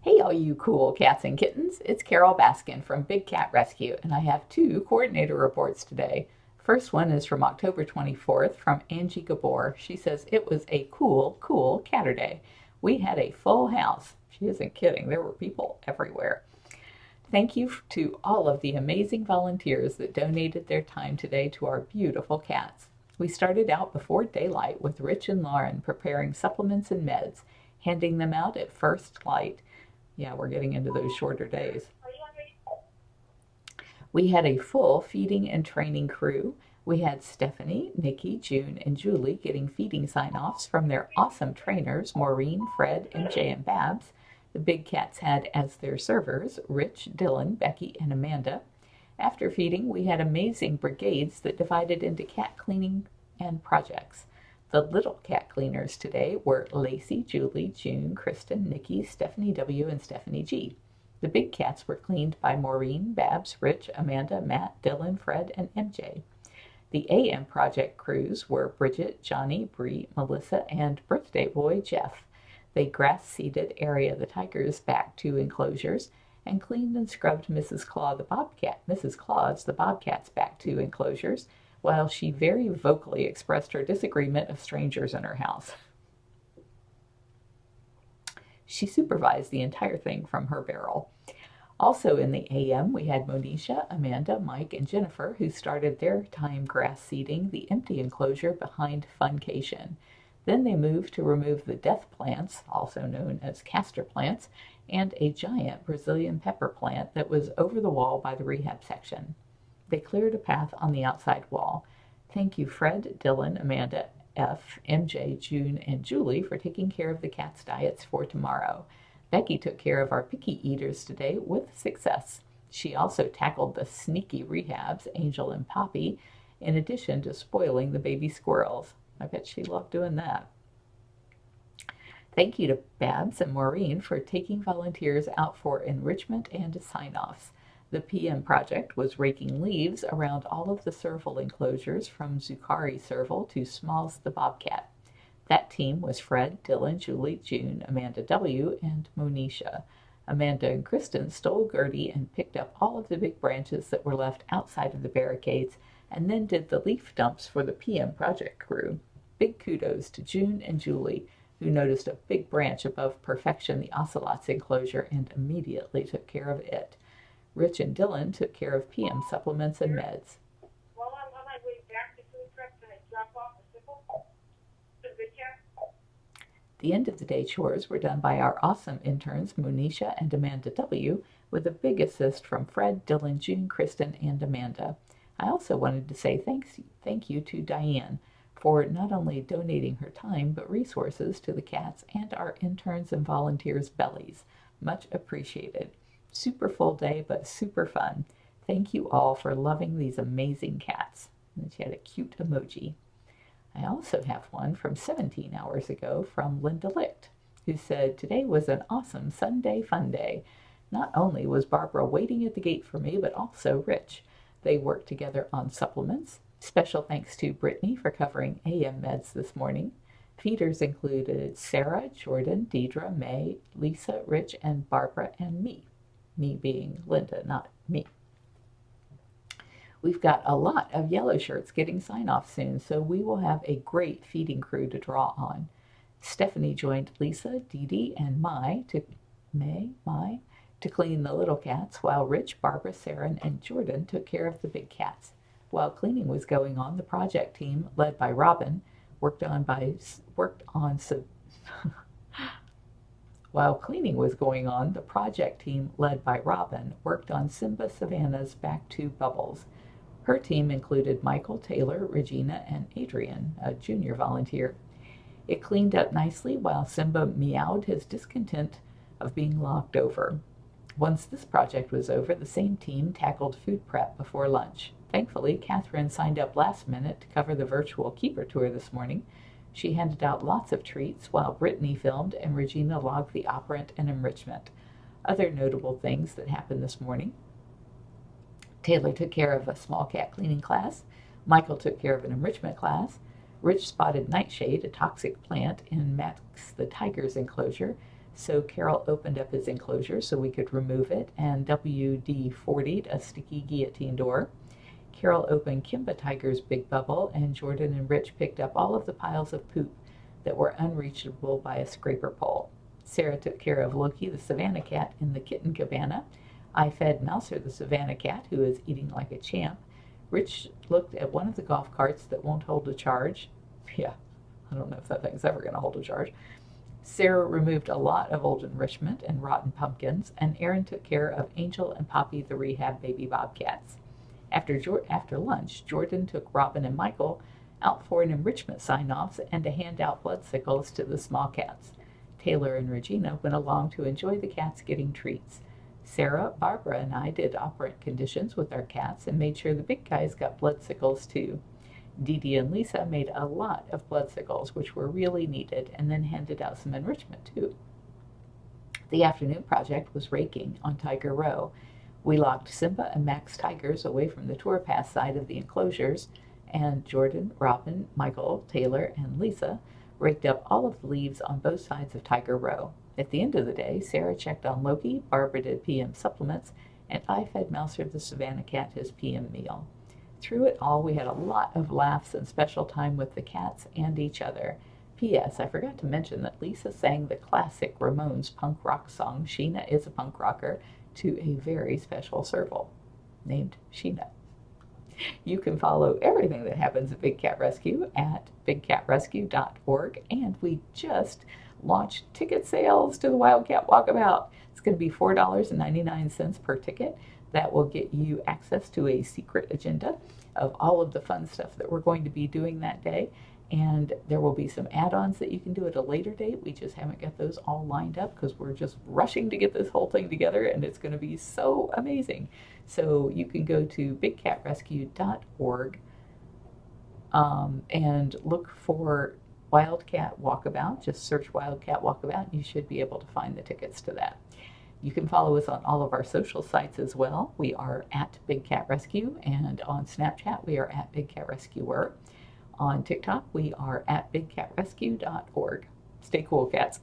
Hey, all you cool cats and kittens. It's Carole Baskin from Big Cat Rescue, and I have two coordinator reports today. First one is from October 24th from Angie Gabor. She says it was a cool Catterday. We had a full house. She isn't kidding. There were people everywhere. Thank you to all of the amazing volunteers that donated their time today to our beautiful cats. We started out before daylight with Rich and Lauren preparing supplements and meds, handing them out at first light. Yeah, we're getting into those shorter days. We had a full feeding and training crew. We had Stephanie, Nikki, June, and Julie getting feeding sign offs from their awesome trainers, Maureen, Fred, MJ, and Babs. The big cats had as their servers Rich, Dylan, Becky, and Amanda. After feeding, we had amazing brigades that divided into cat cleaning and projects. The little cat cleaners today were Lacey, Julie, June, Kristen, Nikki, Stephanie W., and Stephanie G. The big cats were cleaned by Maureen, Babs, Rich, Amanda, Matt, Dylan, Fred, and MJ. The AM project crews were Bridget, Johnny, Bree, Melissa, and birthday boy Jeff. They grass seeded area the tigers' back two enclosures and cleaned and scrubbed Mrs. Claus the bobcat's back two enclosures, while she very vocally expressed her disagreement of strangers in her house. She supervised the entire thing from her barrel. Also in the AM, we had Monisha, Amanda, Mike, and Jennifer, who started their time grass seeding the empty enclosure behind Funcation. Then they moved to remove the death plants, also known as castor plants, and a giant Brazilian pepper plant that was over the wall by the rehab section. They cleared a path on the outside wall. Thank you, Fred, Dylan, Amanda, F, MJ, June, and Julie for taking care of the cats' diets for tomorrow. Becky took care of our picky eaters today with success. She also tackled the sneaky rehabs, Angel and Poppy, in addition to spoiling the baby squirrels. I bet she loved doing that. Thank you to Babs and Maureen for taking volunteers out for enrichment and sign-offs. The PM project was raking leaves around all of the serval enclosures from Zucari Serval to Smalls the Bobcat. That team was Fred, Dylan, Julie, June, Amanda W., and Monisha. Amanda and Kristen stole Gertie and picked up all of the big branches that were left outside of the barricades and then did the leaf dumps for the PM project crew. Big kudos to June and Julie, who noticed a big branch above Perfection, the ocelot's enclosure, and immediately took care of it. Rich and Dylan took care of PM supplements and meds. Well, I'm on my way back to food truck to drop off the sickle to the big cat. The end of the day chores were done by our awesome interns, Monisha and Amanda W., with a big assist from Fred, Dylan, June, Kristen, and Amanda. I also wanted to say thank you to Diane for not only donating her time but resources to the cats and our interns and volunteers' bellies. Much appreciated. Super full day, but super fun. Thank you all for loving these amazing cats. And she had a cute emoji. I also have one from 17 hours ago from Linda Licht, who said, today was an awesome Sunday fun day. Not only was Barbara waiting at the gate for me, but also Rich. They worked together on supplements. Special thanks to Brittany for covering AM meds this morning. Feeders included Sarah, Jordan, Deidre, May, Lisa, Rich, and Barbara, and me. Me being Linda, not me. We've got a lot of yellow shirts getting sign-off soon, so we will have a great feeding crew to draw on. Stephanie joined Lisa, Dee Dee, and Mai to clean the little cats, while Rich, Barbara, Sarah, and Jordan took care of the big cats. While cleaning was going on, the project team, led by Robin, While cleaning was going on, the project team, led by Robin, worked on Simba Savannah's back two bubbles. Her team included Michael, Taylor, Regina, and Adrian, a junior volunteer. It cleaned up nicely while Simba meowed his discontent of being locked over. Once this project was over, the same team tackled food prep before lunch. Thankfully, Catherine signed up last minute to cover the virtual keeper tour this morning. She handed out lots of treats while Brittany filmed and Regina logged the operant and enrichment. Other notable things that happened this morning: Taylor took care of a small cat cleaning class. Michael took care of an enrichment class. Rich spotted Nightshade, a toxic plant, in Max the tiger's enclosure. So Carole opened up his enclosure so we could remove it and WD-40'd a sticky guillotine door. Carole opened Kimba Tiger's big bubble, and Jordan and Rich picked up all of the piles of poop that were unreachable by a scraper pole. Sarah took care of Loki the Savannah cat in the Kitten Cabana. I fed Mouser the Savannah cat, who is eating like a champ. Rich looked at one of the golf carts that won't hold a charge. Yeah, I don't know if that thing's ever going to hold a charge. Sarah removed a lot of old enrichment and rotten pumpkins, and Aaron took care of Angel and Poppy the rehab baby bobcats. After lunch, Jordan took Robin and Michael out for an enrichment sign-offs and to hand out blood sickles to the small cats. Taylor and Regina went along to enjoy the cats getting treats. Sarah, Barbara, and I did operant conditions with our cats and made sure the big guys got blood sickles too. Dee Dee and Lisa made a lot of blood sickles, which were really needed, and then handed out some enrichment too. The afternoon project was raking on Tiger Row. We locked Simba and Max tigers away from the tour path side of the enclosures, and Jordan, Robin, Michael, Taylor, and Lisa raked up all of the leaves on both sides of Tiger Row. At the end of the day, Sarah checked on Loki, Barbara did PM supplements, and I fed Mouser the Savannah cat his PM meal. Through it all, we had a lot of laughs and special time with the cats and each other. P.S. I forgot to mention that Lisa sang the classic Ramones punk rock song, Sheena is a Punk Rocker, to a very special serval named Sheena. You can follow everything that happens at Big Cat Rescue at bigcatrescue.org, and we just launched ticket sales to the Wildcat Walkabout. It's going to be $4.99 per ticket. That will get you access to a secret agenda of all of the fun stuff that we're going to be doing that day. And there will be some add-ons that you can do at a later date. We just haven't got those all lined up because we're just rushing to get this whole thing together, and it's going to be so amazing. So you can go to bigcatrescue.org and look for Wildcat Walkabout. Just search Wildcat Walkabout, and you should be able to find the tickets to that. You can follow us on all of our social sites as well. We are at Big Cat Rescue, and on Snapchat we are at Big Cat Rescuer. On TikTok we are at bigcatrescue.org. Stay cool, cats.